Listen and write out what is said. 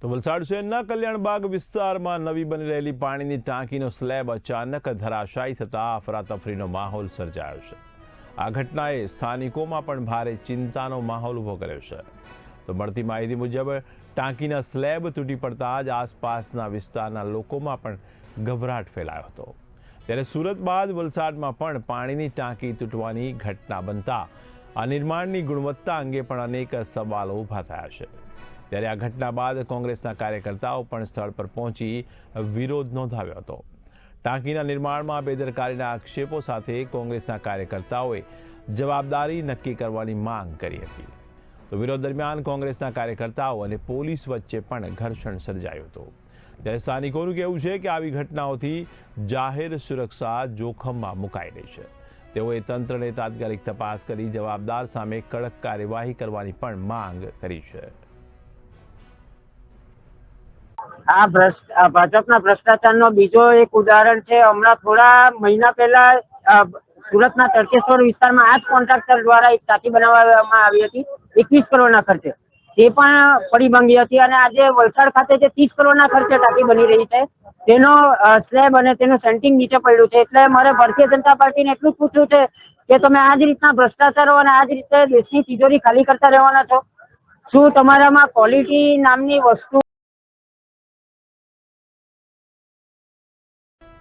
તો વલસાડ શહેરના કલ્યાણબાગ વિસ્તારમાં નવી બની રહેલી પાણીની ટાંકીનો સ્લેબ અચાનક ધરાશાયી થતા અફરાતફરીનો માહોલ સર્જાયો છે। આ ઘટનાએ સ્થાનિકોમાં પણ ભારે ચિંતાનો માહોલ ઉભો કર્યો છે। તો મળતી માહિતી મુજબ ટાંકીના સ્લેબ તૂટી પડતા જ આસપાસના વિસ્તારના લોકોમાં પણ ગભરાટ ફેલાયો હતો। ત્યારે સુરત બાદ વલસાડમાં પણ પાણીની ટાંકી તૂટવાની ઘટના બનતા આ નિર્માણની ગુણવત્તા અંગે પણ અનેક સવાલો ઊભા થયા છે। ત્યારે આ ઘટના બાદ કોંગ્રેસના કાર્યકર્તાઓ પણ સ્થળ પર પહોંચી વિરોધ નોંધાવ્યો હતો। ટાંકીના નિર્માણમાં બેદરકારીના આક્ષેપો સાથે કોંગ્રેસના કાર્યકર્તાઓએ જવાબદારી નક્કી કરવાની માંગ કરી હતી। તો વિરોધ દરમિયાન કોંગ્રેસના કાર્યકર્તાઓ અને પોલીસ વચ્ચે પણ ઘર્ષણ સર્જાયું હતું। ત્યારે સ્થાનિકોનું કહેવું છે કે આવી ઘટનાઓથી જાહેર સુરક્ષા જોખમમાં મુકાઈ રહી છે। તેઓએ તંત્રને તાત્કાલિક તપાસ કરી જવાબદાર સામે કડક કાર્યવાહી કરવાની પણ માંગ કરી છે। આ ભાજપના ભ્રષ્ટાચારનો બીજો એક ઉદાહરણ છે। હમણાં થોડા મહિના પહેલા સુરતના તડકેશ્વર વિસ્તારમાં આ જ કોન્ટ્રાક્ટર દ્વારા એક ટાંકી બનાવવામાં આવી હતી 21 કરોડના ખર્ચે, તે પણ પડી ભાંગી હતી। અને આજે વલસાડ ખાતે જે 30 કરોડના ખર્ચે ટાંકી બની રહી છે તેનો સ્લેબ અને તેનું સેન્ટિંગ નીચે પડ્યું છે। એટલે મારે ભારતીય જનતા પાર્ટીને એટલું જ પૂછવું છે કે તમે આ જ રીતના ભ્રષ્ટાચારો અને આ જ રીતે દેશની તિજોરી ખાલી કરતા રહેવાના છો? શું તમારામાં ક્વોલિટી નામની વસ્તુ